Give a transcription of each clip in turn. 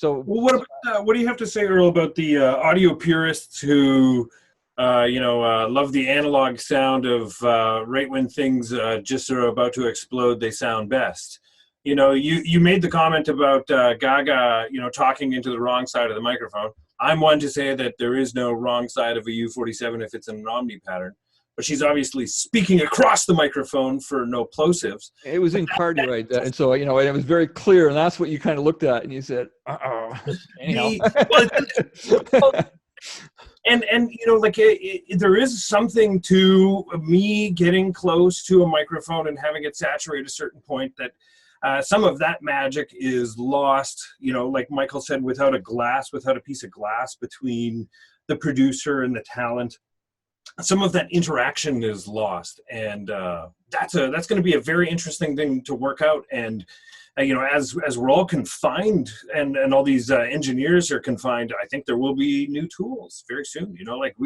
So, well, what do you have to say, Earl, about the audio purists who, love the analog sound of right when things just are about to explode, they sound best? You know, you made the comment about Gaga, talking into the wrong side of the microphone. I'm one to say that there is no wrong side of a U47 if it's an omni pattern. But she's obviously speaking across the microphone for no plosives. it was in cardioid, and so and it was very clear, and that's what you kind of looked at, and you said, "Uh-oh." Anyhow. There is something to me getting close to a microphone and having it saturate a certain point that some of that magic is lost. Like Michael said, without a piece of glass between the producer and the talent, some of that interaction is lost, and that's going to be a very interesting thing to work out. And as we're all confined, and all these engineers are confined, I think there will be new tools very soon. Like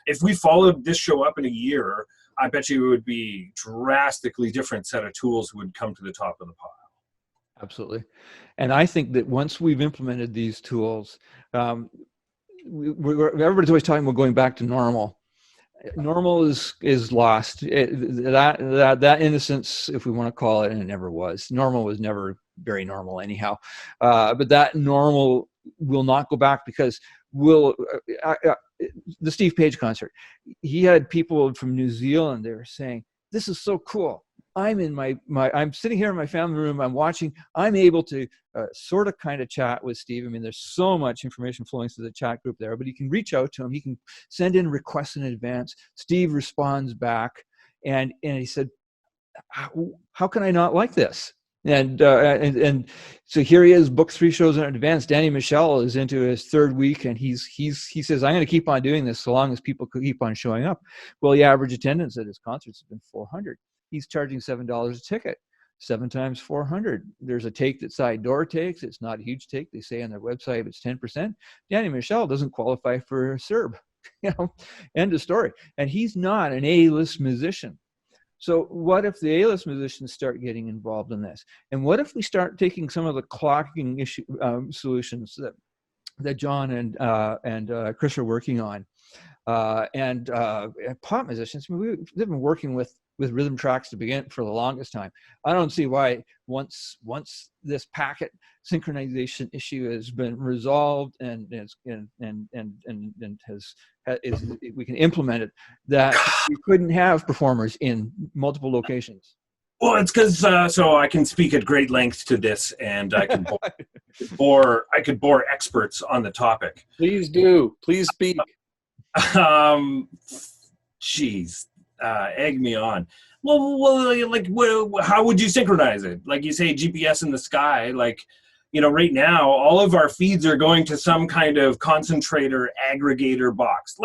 if we followed this show up in a year, I bet you it would be drastically different set of tools would come to the top of the pile. Absolutely. And I think that once we've implemented these tools, everybody's always talking about going back to normal. Normal is lost. That innocence, if we want to call it, and it never was. Normal was never very normal anyhow. But that normal will not go back, because the Steve Page concert, he had people from New Zealand there saying, "This is so cool. I'm in I'm sitting here in my family room. I'm watching. I'm able to sort of kind of chat with Steve. I mean, there's so much information flowing through the chat group there, but he can reach out to him. He can send in requests in advance. Steve responds back, and he said, how can I not like this? And so here he is, booked 3 shows in advance. Danny Michel is into his 3rd week, and he says, I'm going to keep on doing this so long as people keep on showing up. Well, the average attendance at his concerts has been 400. He's charging $7 a ticket. 7 times 400. There's a take that Side Door takes. It's not a huge take. They say on their website it's 10%. Danny Michel doesn't qualify for CERB. End of story. And he's not an A-list musician. So what if the A-list musicians start getting involved in this? And what if we start taking some of the clocking solutions that John and Chris are working on, and pop musicians? I mean, they've been working with rhythm tracks to begin for the longest time. I don't see why once this packet synchronization issue has been resolved and we can implement it, that we couldn't have performers in multiple locations. Well, it's because so I can speak at great length to this, and I can bore experts on the topic. Please do. Please speak. Geez. Egg me on. Well, how would you synchronize it? Like you say, GPS in the sky. Like, right now, all of our feeds are going to some kind of concentrator aggregator box.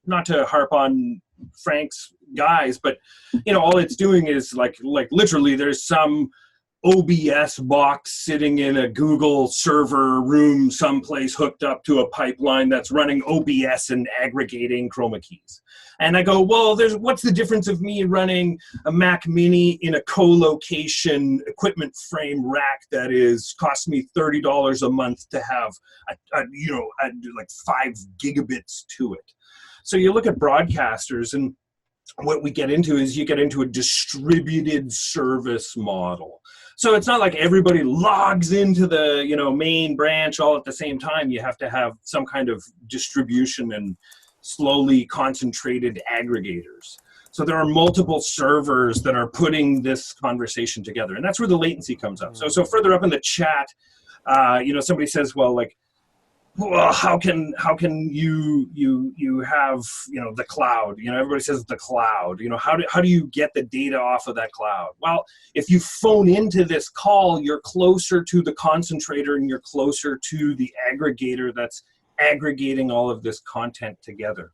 Not to harp on Frank's guys, but all it's doing is like literally, there's some OBS box sitting in a Google server room someplace hooked up to a pipeline that's running OBS and aggregating chroma keys. And I go, well, what's the difference of me running a Mac Mini in a co-location equipment frame rack that cost me $30 a month to have, like 5 gigabits to it? So you look at broadcasters, and what we get into is you get into a distributed service model. So it's not like everybody logs into the main branch all at the same time. You have to have some kind of distribution and slowly concentrated aggregators. So there are multiple servers that are putting this conversation together, and that's where the latency comes up. So further up in the chat, somebody says, well, how can you have the cloud? Everybody says the cloud. How do you get the data off of that cloud? Well, if you phone into this call, you're closer to the concentrator and you're closer to the aggregator that's aggregating all of this content together.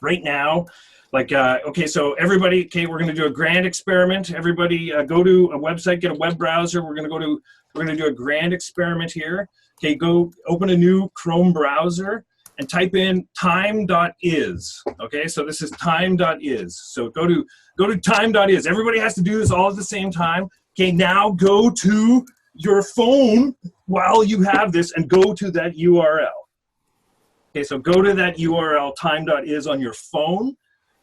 Right now, so everybody, we're going to do a grand experiment. Everybody, go to a website, get a web browser. We're going to do a grand experiment here. Okay, go open a new Chrome browser and type in time.is. Okay, so this is time.is. So go to time.is. Everybody has to do this all at the same time. Okay, now go to your phone while you have this and go to that URL. Okay, so go to that URL, time.is on your phone,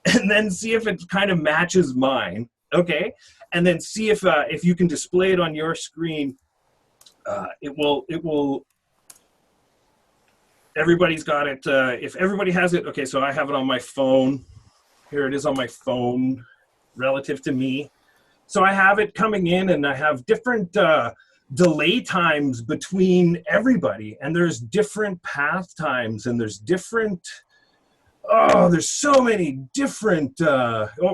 and then see if it kind of matches mine, okay? And then see if you can display it on your screen. It will, everybody's got it. If everybody has it, okay, so I have it on my phone. Here it is on my phone relative to me. So I have it coming in, and I have different delay times between everybody, and there's different path times, and there's different, there's so many different,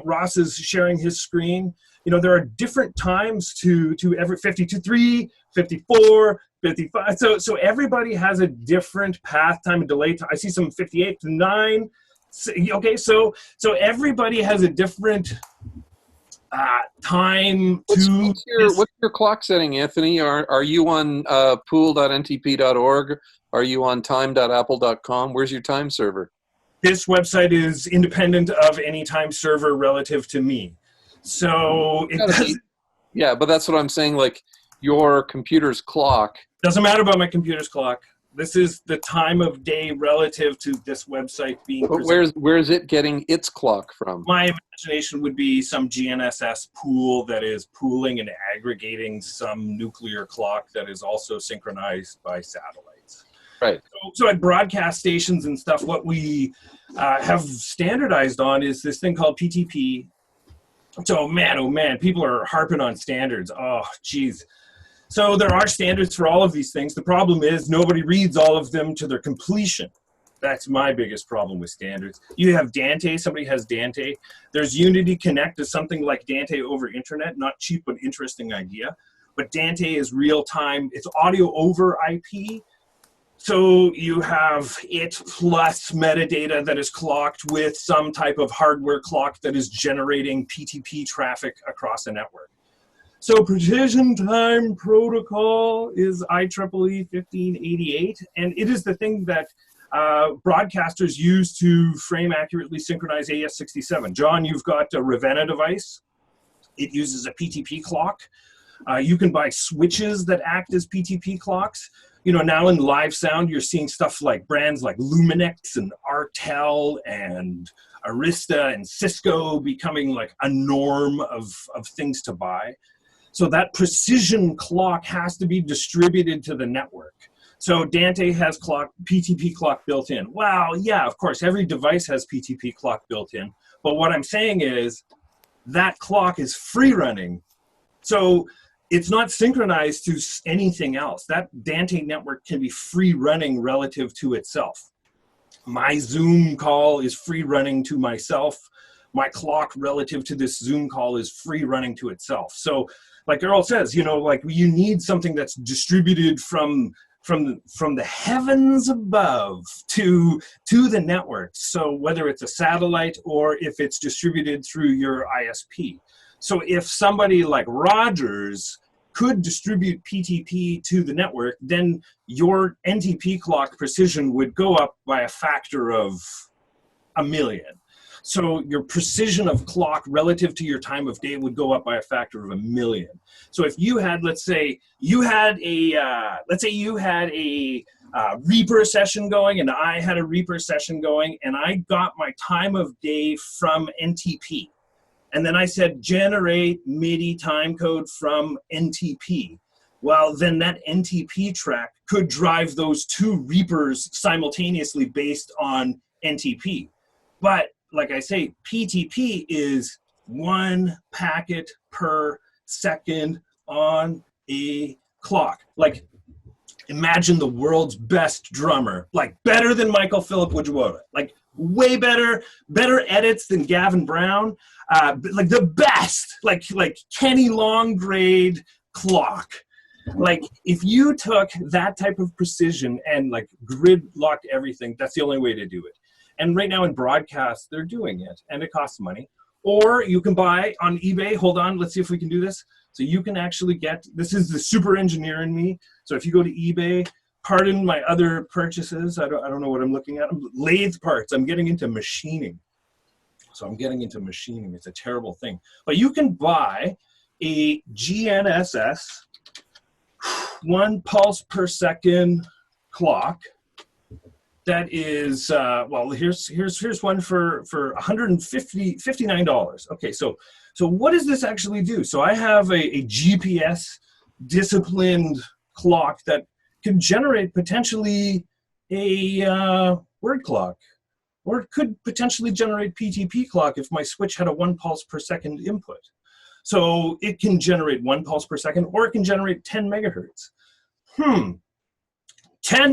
Ross is sharing his screen. You know, there are different times to every 52.3, 54, 55. So everybody has a different path time and delay time. I see some 58 to 9. Okay, so everybody has a different time to. What's your clock setting, Anthony? Are you on pool.ntp.org? Are you on time.apple.com? Where's your time server? This website is independent of any time server relative to me. So it doesn't. Yeah, but that's what I'm saying. Like your computer's clock. Doesn't matter about my computer's clock. This is the time of day relative to this website being presented. But where's it getting its clock from? My imagination would be some GNSS pool that is pooling and aggregating some nuclear clock that is also synchronized by satellites. Right. So at broadcast stations and stuff, what we have standardized on is this thing called PTP. So man, oh man, people are harping on standards. Oh, geez. So there are standards for all of these things. The problem is nobody reads all of them to their completion. That's my biggest problem with standards. You have Dante, somebody has Dante. There's Unity Connect is something like Dante over internet, not cheap but interesting idea. But Dante is real time, it's audio over IP. So you have it plus metadata that is clocked with some type of hardware clock that is generating PTP traffic across a network. So Precision Time Protocol is IEEE 1588, and it is the thing that broadcasters use to frame accurately synchronize AES67. John, you've got a Ravenna device. It uses a PTP clock. You can buy switches that act as PTP clocks. You know, now in live sound, you're seeing stuff like brands like Luminex and Artel and Arista and Cisco becoming like a norm of things to buy. So that precision clock has to be distributed to the network. So Dante has PTP clock built in. Well, yeah, of course, every device has PTP clock built in. But what I'm saying is that clock is free running. So it's not synchronized to anything else. That Dante network can be free running relative to itself. My Zoom call is free running to myself. My clock relative to this Zoom call is free running to itself. So like Earl says, you know, like you need something that's distributed from the heavens above to the network. So whether it's a satellite or if it's distributed through your ISP. So if somebody like Rogers could distribute PTP to the network, then your NTP clock precision would go up by a factor of 1,000,000. So your precision of clock relative to your time of day would go up by a factor of 1,000,000. So if you had, let's say you had a Reaper session going and I had a Reaper session going and I got my time of day from NTP. And then I said, generate MIDI time code from NTP. Well, then that NTP track could drive those two Reapers simultaneously based on NTP. But like I say, PTP is 1 packet per second on a clock. Like, imagine the world's best drummer, like better than Michael Philip Woodward, like way better edits than Gavin Brown, like the best, like Kenny Longgrade clock. Like if you took that type of precision and like grid locked everything, that's the only way to do it. And right now in broadcast, they're doing it and it costs money. Or you can buy on eBay, hold on, let's see if we can do this. So you can actually get, this is the super engineer in me. So if you go to eBay, pardon my other purchases, I don't know what I'm looking at. Lathe parts, I'm getting into machining. So I'm getting into machining, it's a terrible thing. But you can buy a GNSS 1 pulse per second clock. That is, well, here's one for $159. Okay, so what does this actually do? So I have a GPS disciplined clock that can generate potentially a word clock, or it could potentially generate PTP clock if my switch had a 1 pulse per second input. So it can generate 1 pulse per second, or it can generate 10 megahertz. 10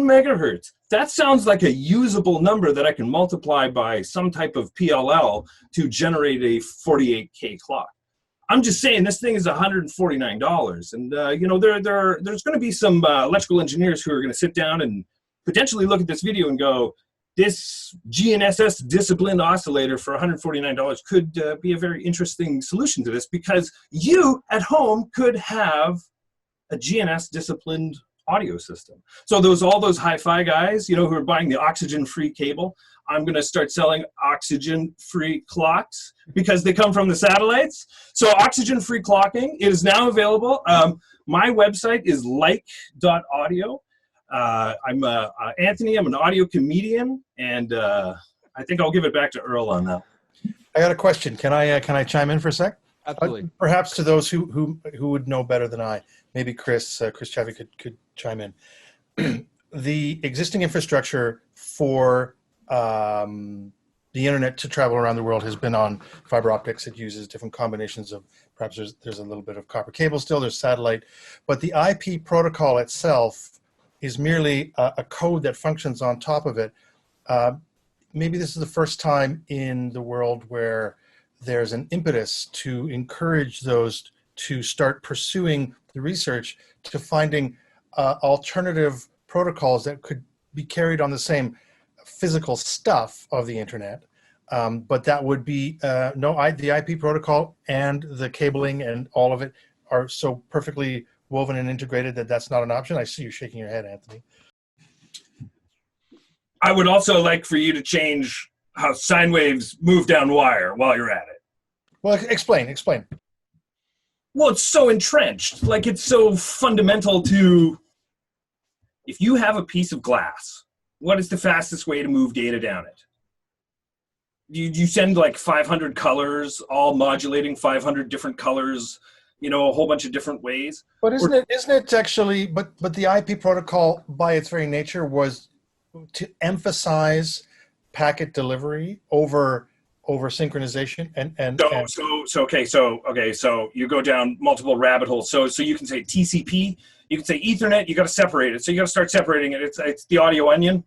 megahertz. That sounds like a usable number that I can multiply by some type of PLL to generate a 48K clock. I'm just saying this thing is $149, and you know, there's going to be some electrical engineers who are going to sit down and potentially look at this video and go, this GNSS disciplined oscillator for $149 could be a very interesting solution to this, because you at home could have a GNSS disciplined audio system. So all those hi-fi guys, you know, who are buying the oxygen-free cable, I'm going to start selling oxygen-free clocks because they come from the satellites. So oxygen-free clocking is now available. My website is like.audio. I'm Anthony. I'm an audio comedian, and I think I'll give it back to Earl on that. I got a question. Can I chime in for a sec? Absolutely. Perhaps to those who would know better than I. Maybe Chris Chavy could chime in. The existing infrastructure for the internet to travel around the world has been on fiber optics. It uses different combinations of, perhaps there's a little bit of copper cable still, there's satellite, but the IP protocol itself is merely a code that functions on top of it. Maybe this is the first time in the world where there's an impetus to encourage those to start pursuing the research to finding alternative protocols that could be carried on the same physical stuff of the internet, but that would be the IP protocol and the cabling and all of it are so perfectly woven and integrated that that's not an option. I see you shaking your head, Anthony. I would also like for you to change how sine waves move down wire while you're at it. Well, explain. Well, it's so entrenched. Like, it's so fundamental to, if you have a piece of glass, what is the fastest way to move data down it? You send like 500 colors, all modulating 500 different colors, you know, a whole bunch of different ways. But isn't it actually, but the IP protocol by its very nature was to emphasize packet delivery over synchronization so you go down multiple rabbit holes. So you can say TCP, you can say Ethernet, you got to separate it. So you got to start separating it. It's the audio onion.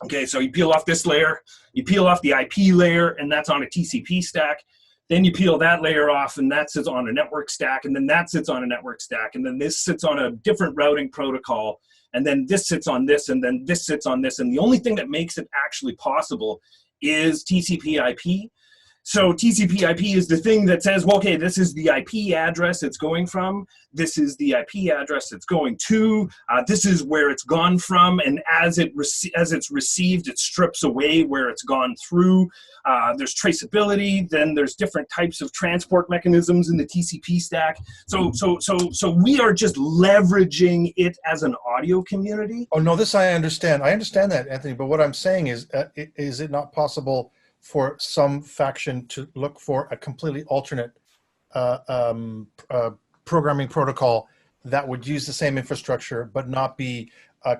Okay, so you peel off this layer, you peel off the IP layer, and that's on a TCP stack. Then you peel that layer off, and that sits on a network stack, and then that sits on a network stack, and then this sits on a different routing protocol, and then this sits on this, and then this sits on this. And the only thing that makes it actually possible is TCP/IP. So TCP/IP is the thing that says, well, okay, this is the IP address it's going from. This is the IP address it's going to. This is where it's gone from. And as it's received, it strips away where it's gone through. There's traceability. Then there's different types of transport mechanisms in the TCP stack. So we are just leveraging it as an audio community. Oh no, this I understand. I understand that, Anthony. But what I'm saying is it not possible for some faction to look for a completely alternate programming protocol that would use the same infrastructure but not be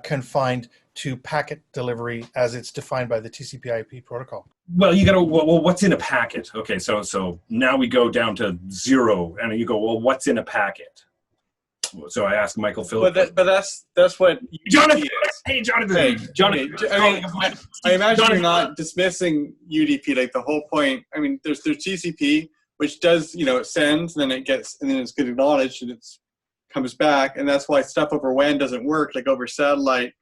confined to packet delivery as it's defined by the TCP/IP protocol? Well, you gotta, well, what's in a packet? Okay, so now we go down to zero, and you go, well, what's in a packet? So I asked Michael Phillips. But that's what Jonathan is. Hey, Jonathan. Hey, Jonathan. I mean, I imagine you're not dismissing UDP. Like the whole point. I mean, there's TCP, which does, you know, it sends, and then it gets, and then it's get acknowledged, and it comes back, and that's why stuff over WAN doesn't work. Like over satellite,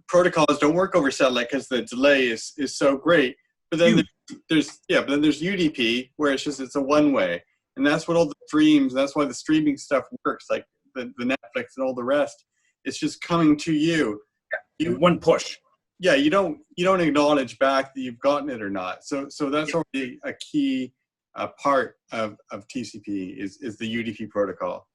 protocols don't work over satellite because the delay is so great. But then there's UDP where it's a one way, and that's what all the streams. That's why the streaming stuff works. Like the Netflix and all the rest, it's just coming to you. One push. Yeah, you don't acknowledge back that you've gotten it or not. So that's already a key part of TCP is the UDP protocol.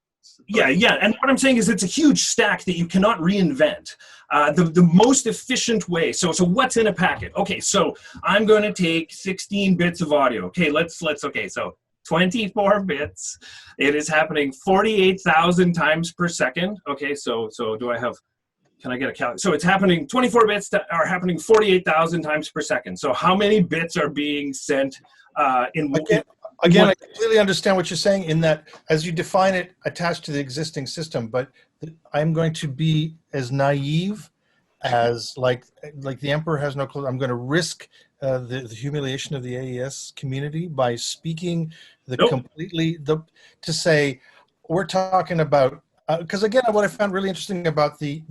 Yeah, yeah. And what I'm saying is it's a huge stack that you cannot reinvent. The most efficient way. So what's in a packet? Okay, so I'm going to take 16 bits of audio. Okay, okay, so 24 bits. It is happening 48,000 times per second. Okay, so do I have, can I get a calculator? So it's happening, 24 bits that are happening 48,000 times per second. So how many bits are being sent in Again, I completely understand what you're saying in that as you define it attached to the existing system, but I'm going to be as naive as like the emperor has no clue. I'm going to risk the humiliation of the AES community by speaking to say we're talking about because again, what I found really interesting about the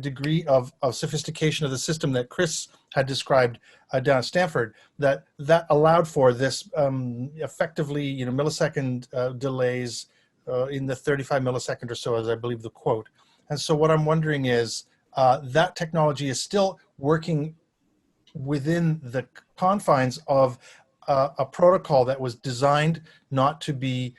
degree of sophistication of the system that Chris had described down at Stanford, that allowed for this effectively, millisecond delays in the 35 millisecond or so, as I believe the quote. And so what I'm wondering is that technology is still working within the confines of a protocol that was designed not to be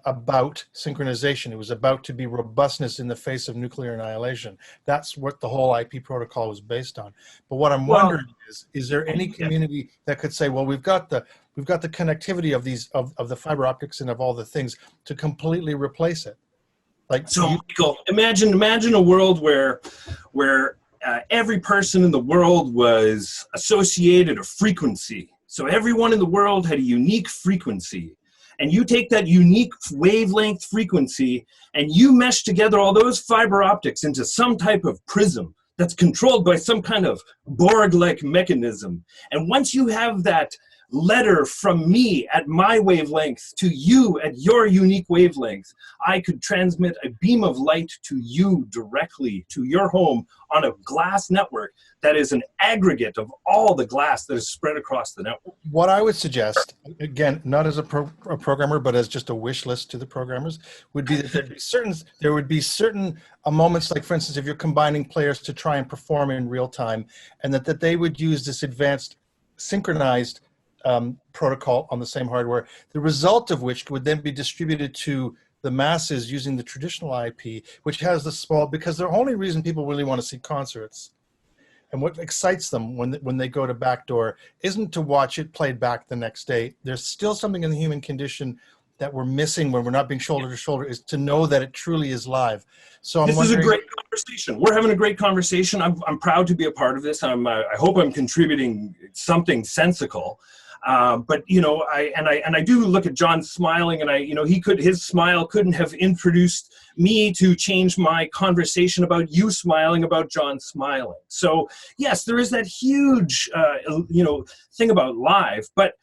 about synchronization. It was about to be robustness in the face of nuclear annihilation. That's what the whole IP protocol was based on. But what I'm wondering is there any community that could say, well, we've got the connectivity of these of the fiber optics and of all the things to completely replace it? Like, so Michael, imagine a world where every person in the world was associated a frequency. So everyone in the world had a unique frequency. And you take that unique wavelength frequency and you mesh together all those fiber optics into some type of prism that's controlled by some kind of Borg-like mechanism. And once you have that letter from me at my wavelength to you at your unique wavelength, I could transmit a beam of light to you directly to your home on a glass network that is an aggregate of all the glass that is spread across the network. What I would suggest, again, not as a programmer, but as just a wish list to the programmers, would be that there would be certain moments, like for instance, if you're combining players to try and perform in real time, and that they would use this advanced synchronized protocol on the same hardware, the result of which would then be distributed to the masses using the traditional IP, which has the small, because the only reason people really want to see concerts and what excites them when they go to Backdoor isn't to watch it played back the next day. There's still something in the human condition that we're missing when we're not being shoulder to shoulder, is to know that it truly is live. So this is a great conversation. We're having a great conversation. I'm proud to be a part of this. I hope I'm contributing something sensical. But I do look at John smiling, and his smile couldn't have introduced me to change my conversation about you smiling about John smiling. So yes, there is that huge thing about live. But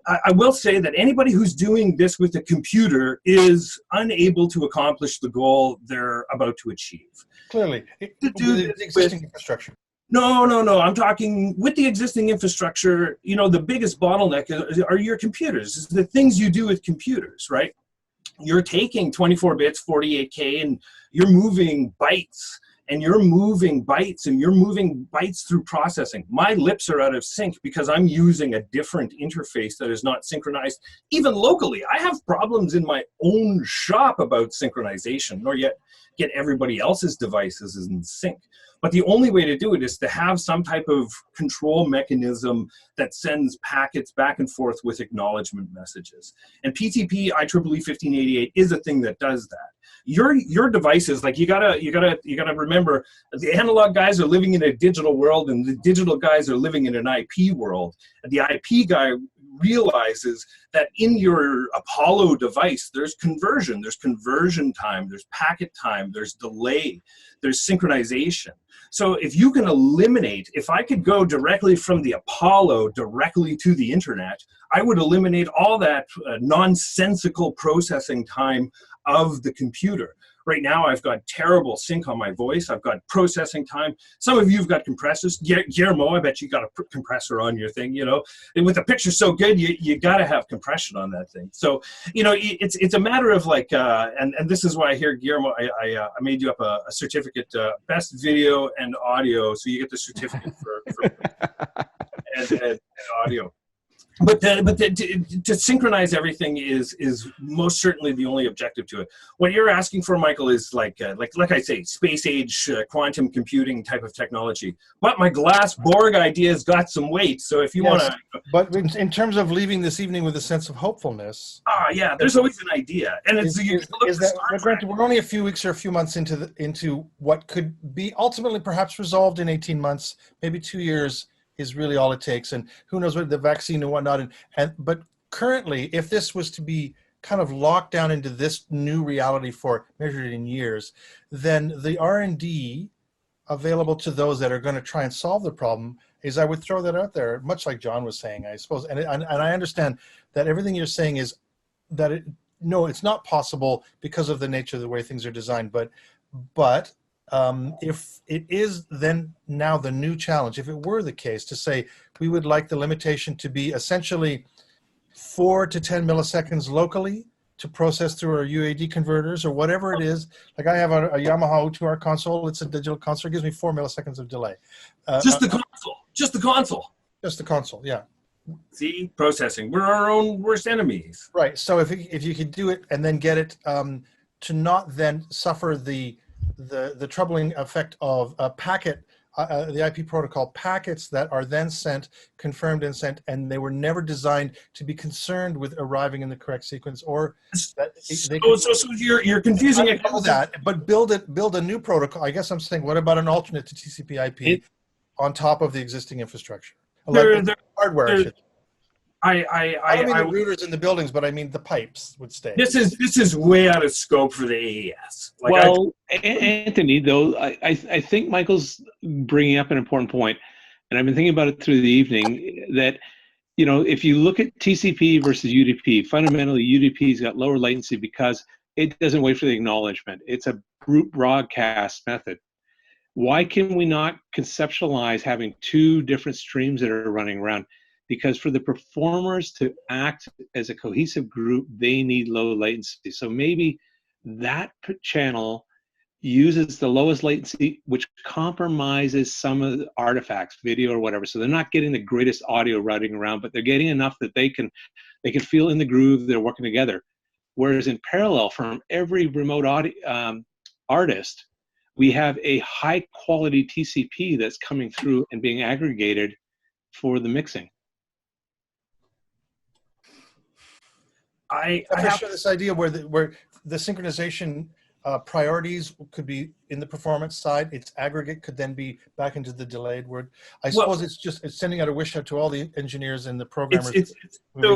I will say that anybody who's doing this with a computer is unable to accomplish the goal they're about to achieve. Clearly, to do the existing infrastructure. No. I'm talking with the existing infrastructure. The biggest bottleneck are your computers. It's the things you do with computers, right? You're taking 24 bits, 48K, and you're moving bytes, and you're moving bytes through processing. My lips are out of sync because I'm using a different interface that is not synchronized, even locally. I have problems in my own shop about synchronization, nor yet get everybody else's devices in sync. But the only way to do it is to have some type of control mechanism that sends packets back and forth with acknowledgement messages. And PTP IEEE 1588 is a thing that does that. Your devices, like you gotta remember, the analog guys are living in a digital world, and the digital guys are living in an IP world. And the IP guy realizes that in your Apollo device, there's conversion time, there's packet time, there's delay, there's synchronization. So if you can eliminate, if I could go directly from the Apollo directly to the internet, I would eliminate all that nonsensical processing time of the computer. Right now, I've got terrible sync on my voice. I've got processing time. Some of you have got compressors. Guillermo, I bet you got a compressor on your thing, And with the picture so good, you got to have compression on that thing. So, it's a matter of like, and this is why I hear Guillermo, I made you up a certificate, best video and audio. So you get the certificate for and audio. To synchronize everything is most certainly the only objective to it. What you're asking for, Michael, is like I say, space age quantum computing type of technology. But my glass Borg idea has got some weight. So if you want to, but in terms of leaving this evening with a sense of hopefulness, yeah, there's always an idea, and it's granted, we're only a few weeks or a few months into what could be ultimately perhaps resolved in 18 months, maybe 2 years. Is really all it takes, and who knows what the vaccine and whatnot. But currently, if this was to be kind of locked down into this new reality for measured in years, then the R&D available to those that are going to try and solve the problem is, I would throw that out there, much like John was saying, I suppose. And I understand that everything you're saying is that no, it's not possible because of the nature of the way things are designed, but if it is then now the new challenge, if it were the case to say we would like the limitation to be essentially 4 to 10 milliseconds locally to process through our UAD converters or whatever it is, like I have a Yamaha O2R console, it's a digital console, it gives me 4 milliseconds of delay. Just the console, yeah. See, processing, we're our own worst enemies. Right, so if you could do it and then get it to not then suffer the troubling effect of a packet, the IP protocol packets that are then sent, confirmed and sent, and they were never designed to be concerned with arriving in the correct sequence, or that so you're confusing it. That, but build a new protocol. I guess I'm saying, what about an alternate to TCP/IP on top of the existing infrastructure? Hardware. I don't mean the routers in the buildings, but I mean the pipes would stay. This is way out of scope for the AES. Anthony, though, I think Michael's bringing up an important point, and I've been thinking about it through the evening, that, you know, if you look at TCP versus UDP, fundamentally UDP's got lower latency because it doesn't wait for the acknowledgement. It's a group broadcast method. Why can we not conceptualize having two different streams that are running around? Because for the performers to act as a cohesive group, they need low latency. So maybe that channel uses the lowest latency, which compromises some of the artifacts, video or whatever. So they're not getting the greatest audio routing around, but they're getting enough that they can feel in the groove, they're working together. Whereas in parallel, from every remote artist, we have a high quality TCP that's coming through and being aggregated for the mixing. I have this idea where the synchronization priorities could be in the performance side. Its aggregate could then be back into the delayed word. I suppose it's sending out a wish out to all the engineers and the programmers.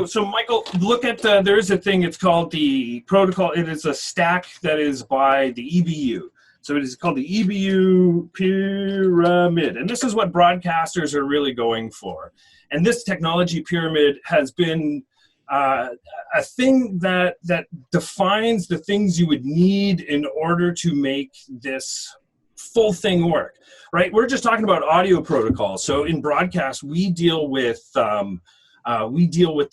So Michael, look at there is a thing. It's called the protocol. It is a stack that is by the EBU. So it is called the EBU pyramid, and this is what broadcasters are really going for. And this technology pyramid has been a thing that defines the things you would need in order to make this full thing work, right? We're just talking about audio protocols. So in broadcast, we deal with the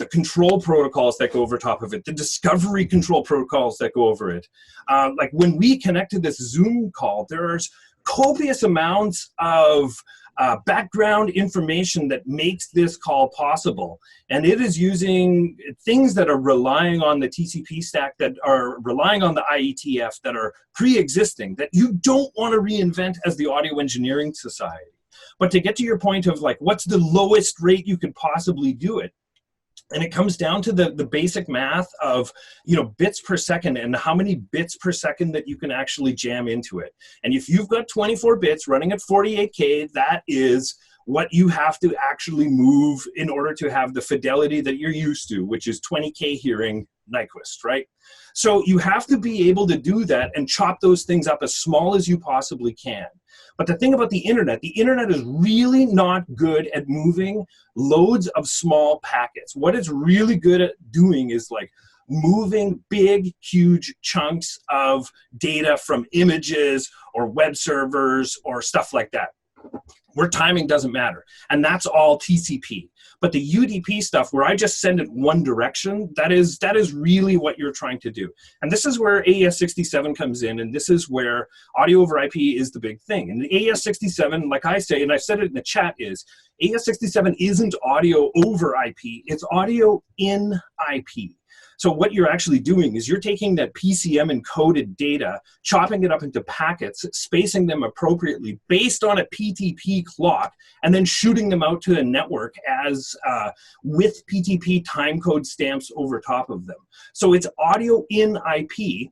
control protocols that go over top of it, the discovery control protocols that go over it. Like when we connected this Zoom call, there's copious amounts of background information that makes this call possible. And it is using things that are relying on the TCP stack, that are relying on the IETF, that are pre-existing, that you don't want to reinvent as the Audio Engineering Society. But to get to your point of like, what's the lowest rate you could possibly do it? And it comes down to the basic math of, you know, bits per second and how many bits per second that you can actually jam into it. And if you've got 24 bits running at 48K, that is what you have to actually move in order to have the fidelity that you're used to, which is 20K hearing Nyquist, right? So you have to be able to do that and chop those things up as small as you possibly can. But the thing about the internet is really not good at moving loads of small packets. What it's really good at doing is like moving big, huge chunks of data from images or web servers or stuff like that. where timing doesn't matter. And that's all TCP. But the UDP stuff where I just send it one direction, that is really what you're trying to do. And this is where AES67 comes in, and this is where audio over IP is the big thing. And the AES67, like I say, and I said it in the chat, is AES67 isn't audio over IP, it's audio in IP. So what you're actually doing is you're taking that PCM encoded data, chopping it up into packets, spacing them appropriately based on a PTP clock, and then shooting them out to the network as with PTP timecode stamps over top of them. So it's audio in IP,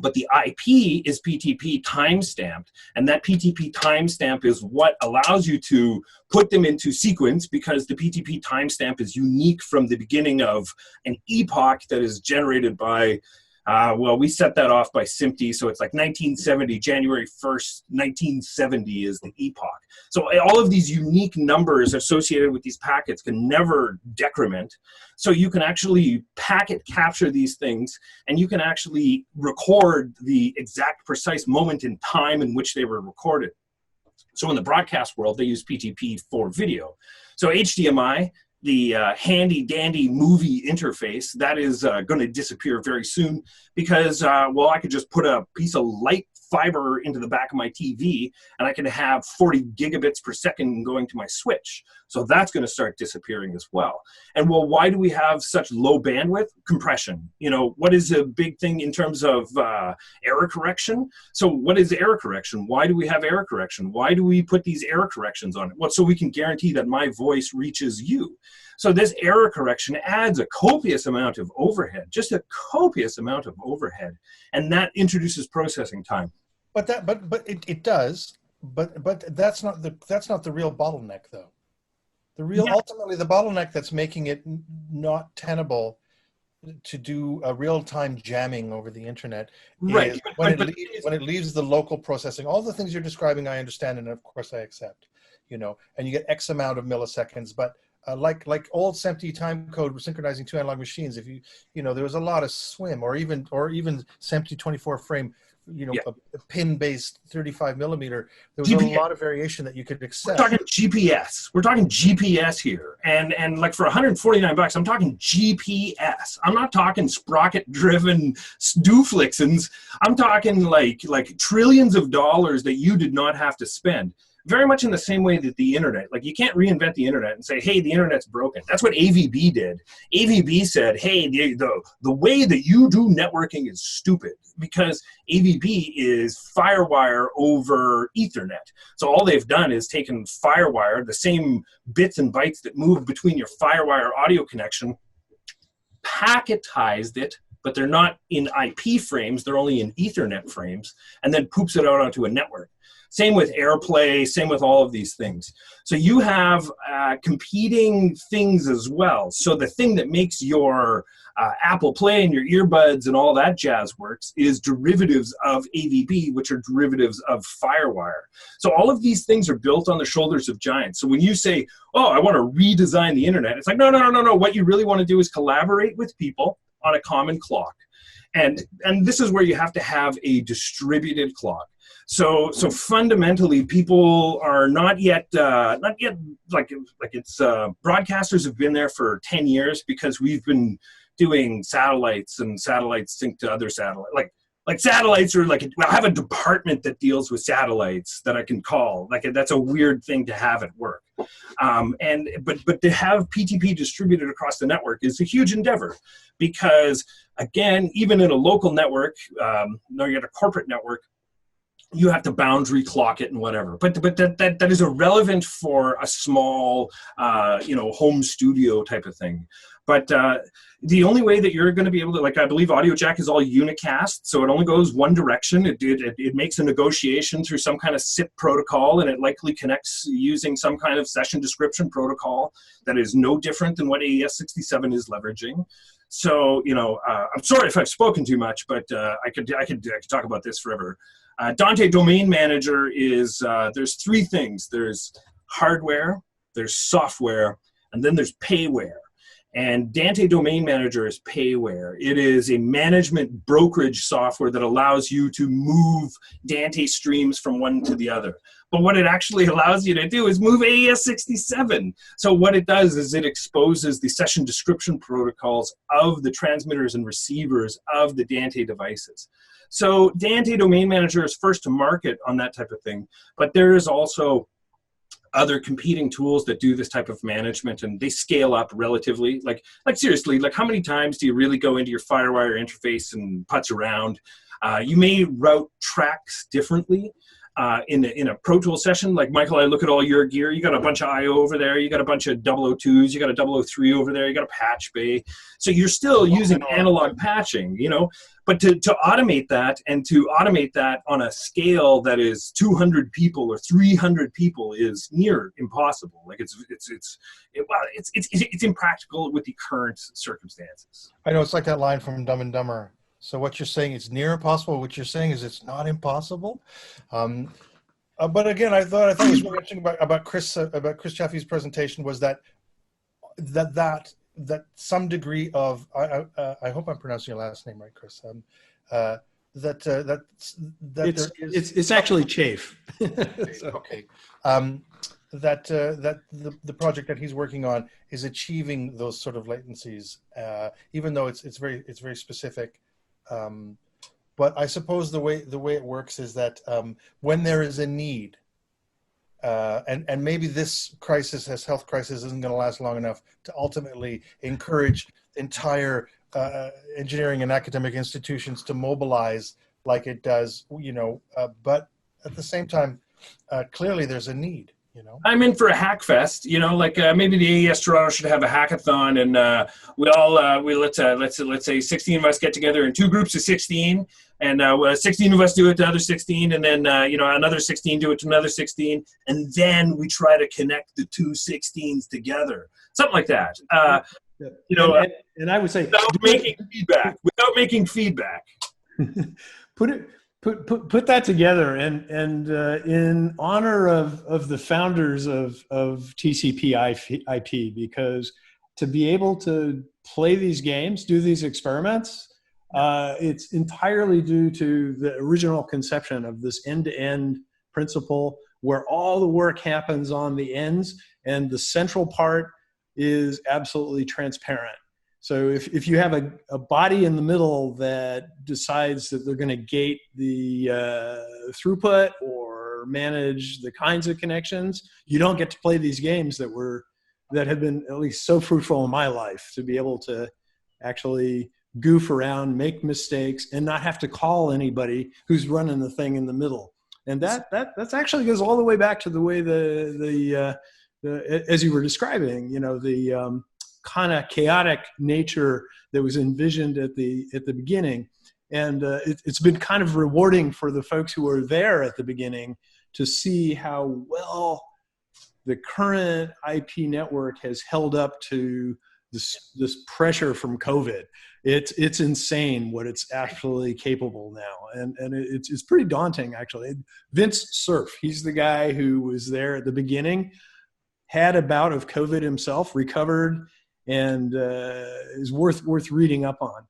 but the IP is PTP timestamped, and that PTP timestamp is what allows you to put them into sequence, because the PTP timestamp is unique from the beginning of an epoch that is generated by, well, we set that off by SMPTE, so it's like 1970, January 1st, 1970 is the epoch. So all of these unique numbers associated with these packets can never decrement. So you can actually packet capture these things, and you can actually record the exact precise moment in time in which they were recorded. So in the broadcast world, they use PTP for video. So HDMI, the handy dandy movie interface, that is going to disappear very soon, because, well, I could just put a piece of light fiber into the back of my TV, and I can have 40 gigabits per second going to my switch. So that's going to start disappearing as well. And well, why do we have such low bandwidth? Compression. You know, what is a big thing in terms of error correction? So what is error correction? Why do we have error correction? Why do we put these error corrections on it? Well, so we can guarantee that my voice reaches you. So this error correction adds a copious amount of overhead, just a copious amount of overhead, and that introduces processing time. But it does. But that's not the real bottleneck, though. The real ultimately the bottleneck that's making it not tenable to do a real-time jamming over the internet is when it leaves the local processing. All the things you're describing, I understand, and of course I accept. You know, and you get X amount of milliseconds, but like old SMPTE time code synchronizing two analog machines, if you know, there was a lot of swim, or even SMPTE 24 frame, you know, a pin-based 35 millimeter. There was a lot of variation that you could accept. We're talking GPS. We're talking GPS here, and like for $149, I'm talking GPS. I'm not talking sprocket-driven dooflixens. I'm talking like trillions of dollars that you did not have to spend. Very much in the same way that the internet, like you can't reinvent the internet and say, hey, the internet's broken. That's what AVB did. AVB said, hey, the way that you do networking is stupid, because AVB is FireWire over Ethernet. So all they've done is taken FireWire, the same bits and bytes that move between your FireWire audio connection, packetized it, but they're not in IP frames, they're only in Ethernet frames, and then poops it out onto a network. Same with AirPlay, same with all of these things. So you have competing things as well. So the thing that makes your Apple Play and your earbuds and all that jazz works is derivatives of AVB, which are derivatives of FireWire. So all of these things are built on the shoulders of giants. So when you say, oh, I want to redesign the internet, it's like, no. What you really want to do is collaborate with people on a common clock. And this is where you have to have a distributed clock. So fundamentally, people are not yet like it's broadcasters have been there for 10 years, because we've been doing satellites, and satellites sync to other satellites. Like satellites are like, I have a department that deals with satellites that I can call. Like that's a weird thing to have at work. But to have PTP distributed across the network is a huge endeavor, because again, even in a local network, no, you got a corporate network, you have to boundary clock it and whatever. But that is irrelevant for a small, home studio type of thing. But the only way that you're going to be able to, like, I believe audio jack is all unicast, so it only goes one direction. It makes a negotiation through some kind of SIP protocol, and it likely connects using some kind of session description protocol that is no different than what AES67 is leveraging. So, I'm sorry if I've spoken too much, but I could talk about this forever. Dante Domain Manager is, there's three things. There's hardware, there's software, and then there's payware. And Dante Domain Manager is payware. It is a management brokerage software that allows you to move Dante streams from one to the other. But what it actually allows you to do is move AES67. So what it does is it exposes the session description protocols of the transmitters and receivers of the Dante devices. So Dante Domain Manager is first to market on that type of thing, but there is also other competing tools that do this type of management, and they scale up relatively. Like seriously, like how many times do you really go into your FireWire interface and putz around? You may route tracks differently in a Pro Tools session. Like Michael, I look at all your gear. You got a bunch of IO over there. You got a bunch of 002s. You got a 003 over there. You got a patch bay. So you're still using analog patching, you know. But to automate that, and to automate that on a scale that is 200 people or 300 people, is near impossible. Like it's impractical with the current circumstances. I know, it's like that line from Dumb and Dumber. So what you're saying, it's near impossible. What you're saying is it's not impossible. But again, I thought it was really interesting about Chris Chaffee's presentation was that some degree of I hope I'm pronouncing your last name right, Chris. It's actually Chafe. Okay. That the project that he's working on is achieving those sort of latencies, even though it's very specific. But I suppose the way it works is that when there is a need, and maybe this health crisis isn't going to last long enough to ultimately encourage entire engineering and academic institutions to mobilize like it does, you know. But at the same time, clearly there's a need. You know, I'm in for a hack fest. You know, like maybe the AES Toronto should have a hackathon, and let's say 16 of us get together in two groups of 16, and 16 of us do it to other 16, and then another 16 do it to another 16, and then we try to connect the two 16s together, something like that. And I would say without making feedback. Put that together, and in honor of the founders of TCP IP, because to be able to play these games, do these experiments, it's entirely due to the original conception of this end-to-end principle where all the work happens on the ends and the central part is absolutely transparent. So if you have a body in the middle that decides that they're going to gate the throughput or manage the kinds of connections, you don't get to play these games that have been at least so fruitful in my life, to be able to actually goof around, make mistakes, and not have to call anybody who's running the thing in the middle. And that's actually goes all the way back to the way the as you were describing, you know, the kind of chaotic nature that was envisioned at the beginning. And it's been kind of rewarding for the folks who were there at the beginning to see how well the current IP network has held up to this pressure from COVID. It's insane what it's actually capable now. And it's pretty daunting, actually. Vince Cerf, he's the guy who was there at the beginning, had a bout of COVID himself, recovered, and is worth reading up on.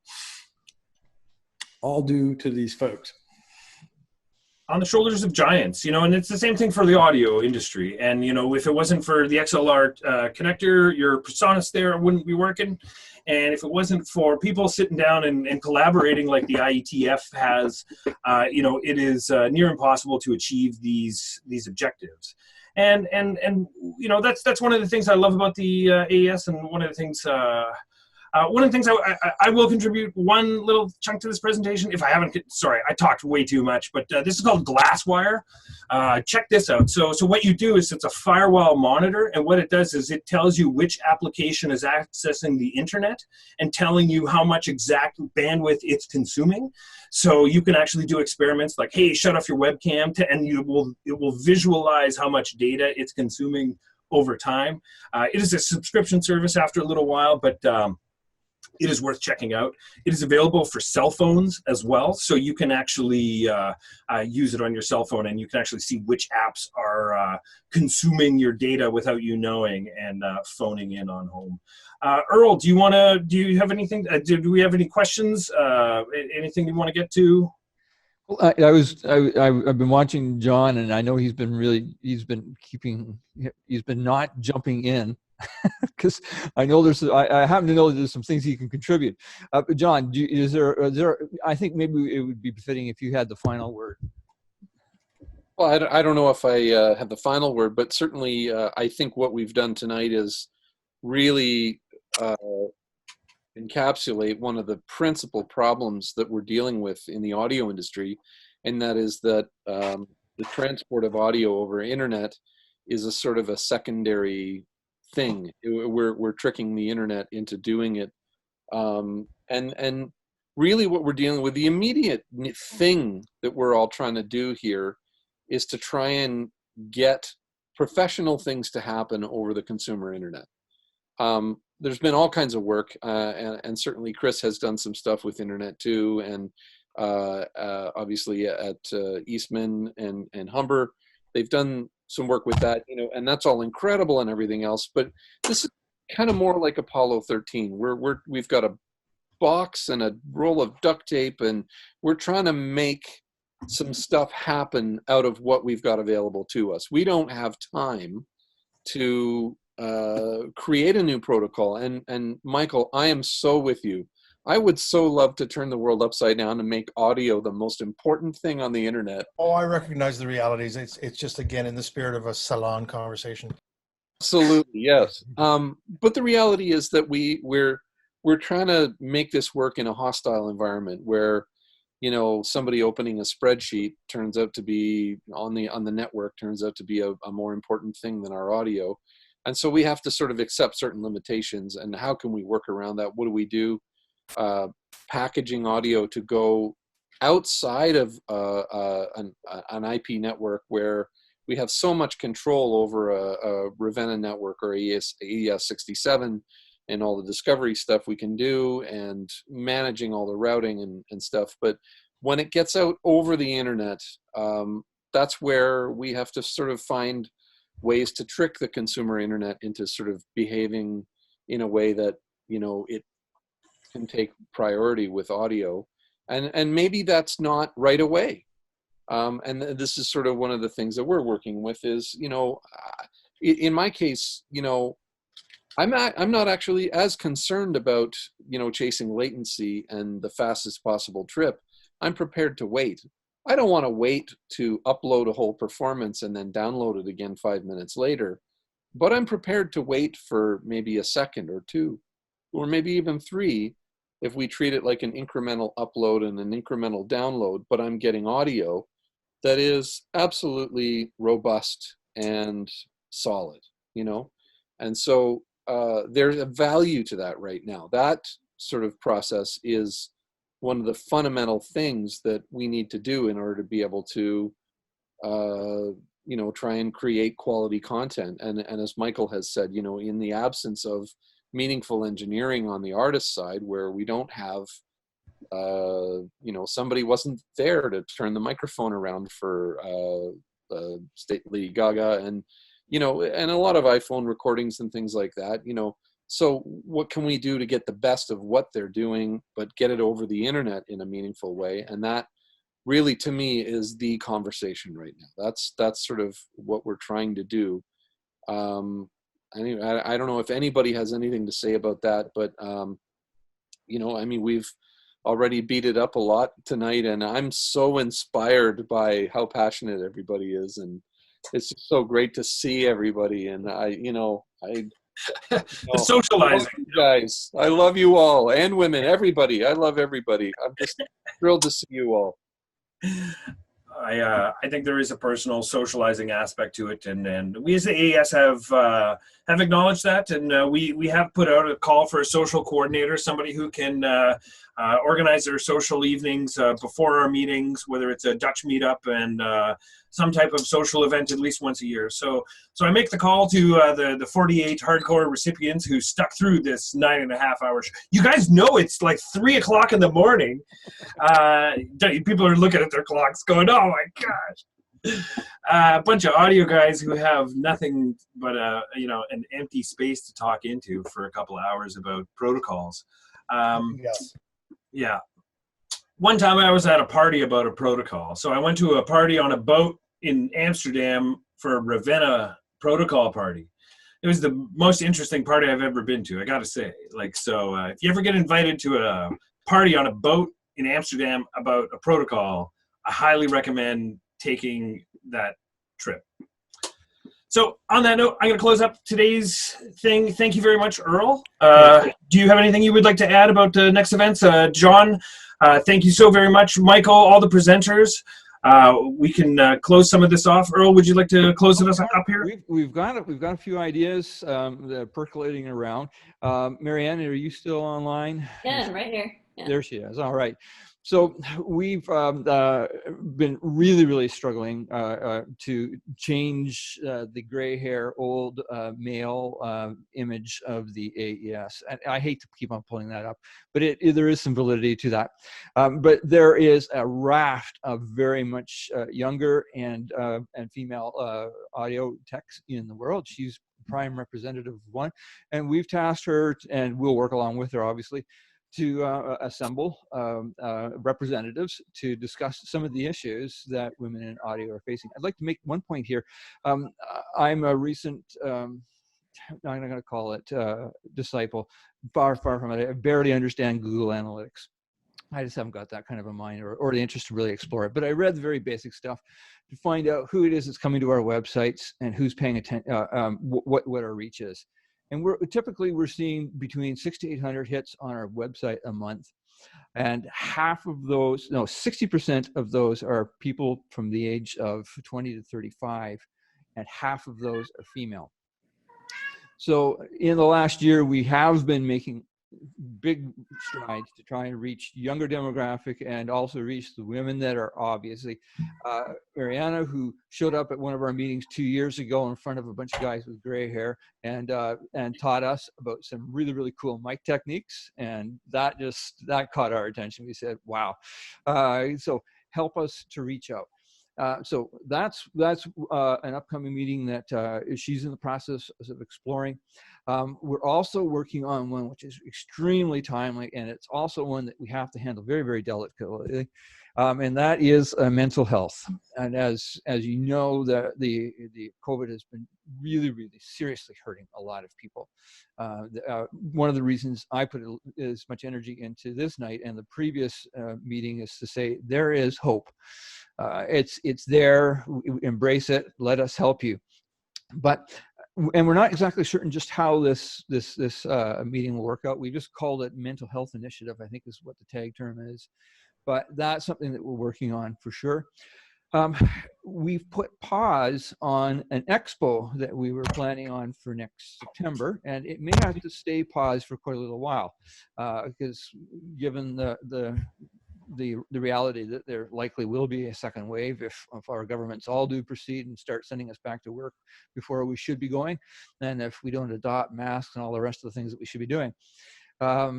All due to these folks. On the shoulders of giants, you know, and it's the same thing for the audio industry. And, you know, if it wasn't for the XLR connector, your PreSonus there wouldn't be working. And if it wasn't for people sitting down and collaborating like the IETF has, you know, it is near impossible to achieve these objectives. And you know, that's one of the things I love about the AES, and one of the things I will contribute one little chunk to this presentation. If I haven't, sorry, I talked way too much, but this is called Glasswire. Check this out. So what you do is it's a firewall monitor, and what it does is it tells you which application is accessing the internet and telling you how much exact bandwidth it's consuming. So you can actually do experiments like, hey, shut off your webcam, and it will visualize how much data it's consuming over time. It is a subscription service after a little while, but it is worth checking out. It is available for cell phones as well, so you can actually use it on your cell phone, and you can actually see which apps are consuming your data without you knowing, and phoning in on home. Earl, do you have anything? Do we have any questions? Anything you want to get to? Well, I've been watching John, and I know he's been not jumping in because I know I happen to know that there's some things he can contribute. John, is there? I think maybe it would be befitting if you had the final word. Well, I don't know if I have the final word, but certainly I think what we've done tonight is really encapsulate one of the principal problems that we're dealing with in the audio industry, and that is that the transport of audio over internet is a sort of a secondary thing. We're tricking the internet into doing it, and really what we're dealing with, the immediate thing that we're all trying to do here is to try and get professional things to happen over the consumer internet. There's been all kinds of work, and certainly Chris has done some stuff with internet too, and obviously at Eastman and Humber, they've done some work with that, and that's all incredible and everything else. But this is kind of more like Apollo 13. We've got a box and a roll of duct tape, and we're trying to make some stuff happen out of what we've got available to us. We don't have time to create a new protocol. And Michael, I am so with you. I would so love to turn the world upside down and make audio the most important thing on the internet. Oh, I recognize the realities. It's just, again, in the spirit of a salon conversation. Absolutely, yes. But the reality is that we're trying to make this work in a hostile environment where, somebody opening a spreadsheet turns out to be on the network turns out to be a more important thing than our audio. And so we have to sort of accept certain limitations. And how can we work around that? What do we do? Packaging audio to go outside of an IP network where we have so much control over a Ravenna network or AES67 and all the discovery stuff we can do and managing all the routing and stuff. But when it gets out over the internet, that's where we have to sort of find ways to trick the consumer internet into sort of behaving in a way that, it can take priority with audio. And maybe that's not right away. And this is sort of one of the things that we're working with is, in my case, I'm not actually as concerned about, chasing latency, and the fastest possible trip. I'm prepared to wait. I don't want to wait to upload a whole performance and then download it again 5 minutes later, but I'm prepared to wait for maybe a second or two, or maybe even 3, if we treat it like an incremental upload and an incremental download, but I'm getting audio that is absolutely robust and solid, And so there's a value to that right now. That sort of process is one of the fundamental things that we need to do in order to be able to, try and create quality content. And as Michael has said, in the absence of meaningful engineering on the artist side, where we don't have, somebody wasn't there to turn the microphone around for Lady Gaga and a lot of iPhone recordings and things like that, So what can we do to get the best of what they're doing, but get it over the internet in a meaningful way? And that really, to me, is the conversation right now. That's sort of what we're trying to do. Anyway, I don't know if anybody has anything to say about that, but, we've already beat it up a lot tonight, and I'm so inspired by how passionate everybody is. And it's just so great to see everybody. And Socializing, guys. I love you all, and women, everybody. I love everybody. I'm just thrilled to see you all. I think there is a personal socializing aspect to it, and we as the AES have acknowledged that, and we have put out a call for a social coordinator, somebody who can organize their social evenings before our meetings, whether it's a Dutch meetup and some type of social event at least once a year. So I make the call to the 48 hardcore recipients who stuck through this 9.5 hours. You guys know it's like 3 o'clock in the morning. People are looking at their clocks going, oh my gosh. A bunch of audio guys who have nothing but an empty space to talk into for a couple of hours about protocols. Yes. Yeah. One time I was at a party about a protocol. So I went to a party on a boat in Amsterdam for a Ravenna protocol party. It was the most interesting party I've ever been to, I got to say. If you ever get invited to a party on a boat in Amsterdam about a protocol, I highly recommend taking that trip. So on that note, I'm going to close up today's thing. Thank you very much, Earl. Do you have anything you would like to add about the next events? John, thank you so very much. Michael, all the presenters. We can close some of this off. Earl, would you like to close us up here? We've got a few ideas that are percolating around. Marianne, are you still online? Yeah, I'm right here. Yeah. There she is. All right. So we've been really struggling to change the gray hair, old male image of the AES. And I hate to keep on pulling that up, but there is some validity to that. But there is a raft of very much younger and female audio techs in the world. She's prime representative of one, and we've tasked her, and we'll work along with her, obviously, to assemble representatives to discuss some of the issues that women in audio are facing. I'd like to make one point here. I'm a recent, I'm not going to call it disciple, far from it. I barely understand Google Analytics. I just haven't got that kind of a mind or the interest to really explore it. But I read the very basic stuff to find out who it is that's coming to our websites and who's paying attention, what our reach is. And we're seeing between 600 to 800 hits on our website a month. And half of those, 60% of those are people from the age of 20 to 35, and half of those are female. So in the last year, we have been making big strides to try and reach younger demographic and also reach the women that are obviously Mariana, who showed up at one of our meetings 2 years ago in front of a bunch of guys with gray hair and taught us about some really cool mic techniques, and that caught our attention. We said, wow. So help us to reach out. So that's an upcoming meeting that she's in the process of exploring. We're also working on one which is extremely timely, and it's also one that we have to handle very delicately, and that is mental health. And as you know, the COVID has been really seriously hurting a lot of people. One of the reasons I put as much energy into this night and the previous meeting is to say there is hope. It's there. Embrace it. Let us help you. And we're not exactly certain just how this meeting will work out. We just called it Mental Health Initiative, I think is what the tag term is. But that's something that we're working on for sure. We've put pause on an expo that we were planning on for next September, and it may have to stay paused for quite a little while because given the reality that there likely will be a second wave if our governments all do proceed and start sending us back to work before we should be going, and if we don't adopt masks and all the rest of the things that we should be doing. But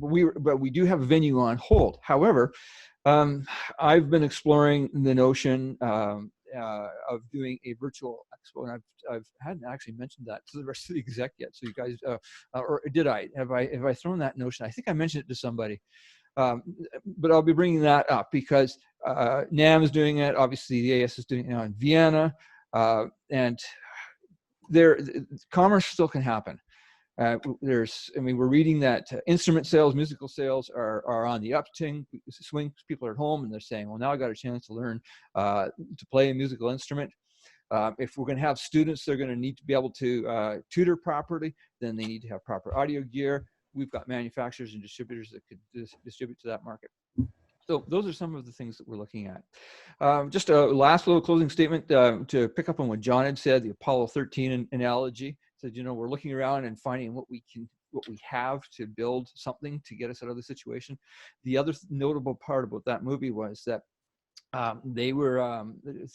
we do have a venue on hold. However, I've been exploring the notion of doing a virtual expo, and I hadn't actually mentioned that to the rest of the exec yet. So you guys, or did I? Have I thrown that notion? I think I mentioned it to somebody. But I'll be bringing that up because NAM is doing it. Obviously, the AES is doing it now in Vienna, and commerce still can happen. We're reading that instrument sales, musical sales are on the upswing. People are at home and they're saying, well, now I got a chance to learn to play a musical instrument. If we're going to have students, they're going to need to be able to tutor properly. Then they need to have proper audio gear. We've got manufacturers and distributors that could distribute to that market. So those are some of the things that we're looking at. Just a last little closing statement to pick up on what John had said, the Apollo 13 analogy. Said, we're looking around and finding what we have to build something to get us out of the situation. The other notable part about that movie was that they were,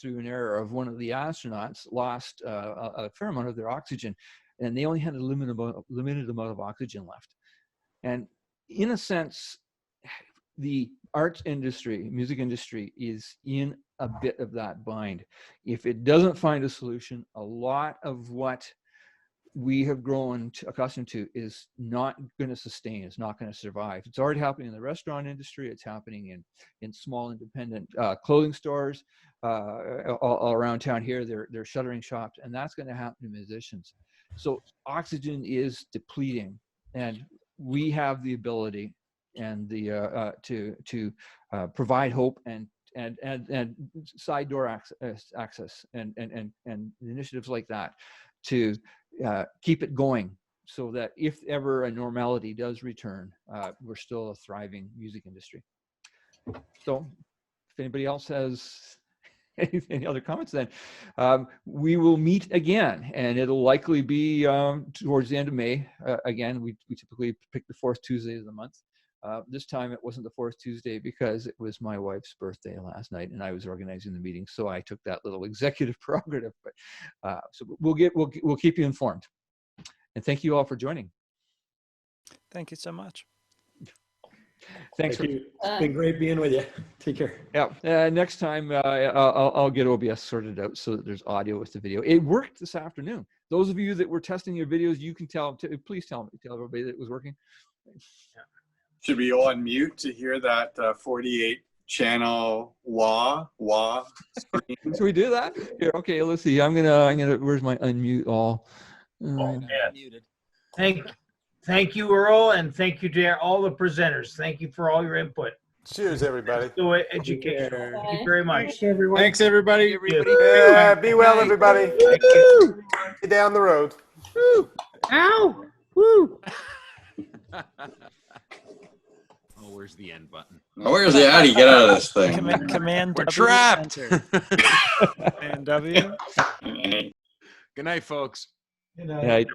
through an error of one of the astronauts, lost a fair amount of their oxygen, and they only had a limited amount of oxygen left. And in a sense, the arts industry, music industry, is in a bit of that bind. If it doesn't find a solution, a lot of what we have grown accustomed to is not going to sustain, it's not going to survive. It's already happening in the restaurant industry, it's happening in small independent clothing stores all around town here. They're shuttering shops, and that's going to happen to musicians. So oxygen is depleting, and we have the ability and the to provide hope and side door access and initiatives like that to keep it going, so that if ever a normality does return, we're still a thriving music industry. So if anybody else has any other comments, then we will meet again, and it'll likely be towards the end of May. Again, we typically pick the 4th Tuesday of the month. This time it wasn't the 4th Tuesday because it was my wife's birthday last night and I was organizing the meeting, so I took that little executive prerogative. But so we'll keep you informed. And thank you all for joining. Thank you so much. Thanks. Thank you. It's been great being with you. Take care. Yeah. Next time I'll get OBS sorted out so that there's audio with the video. It worked this afternoon. Those of you that were testing your videos, you can please tell everybody that it was working. Should we all unmute to hear that 48 channel wah screen? Should we do that? Here, okay, let's see. I'm gonna where's my unmute all? Muted. Thank you, Earl, and thank you to all the presenters. Thank you for all your input. Cheers, everybody. So educational. Thank you very much. Thanks, everyone. Thanks, everybody. Yeah, be well, everybody. Get down the road. Woo. Ow! Woo! Oh, where's the end button? Oh, where's the how do you get out of this thing? Command We're W. trapped. Command W. Good night, folks. Good night. Yeah.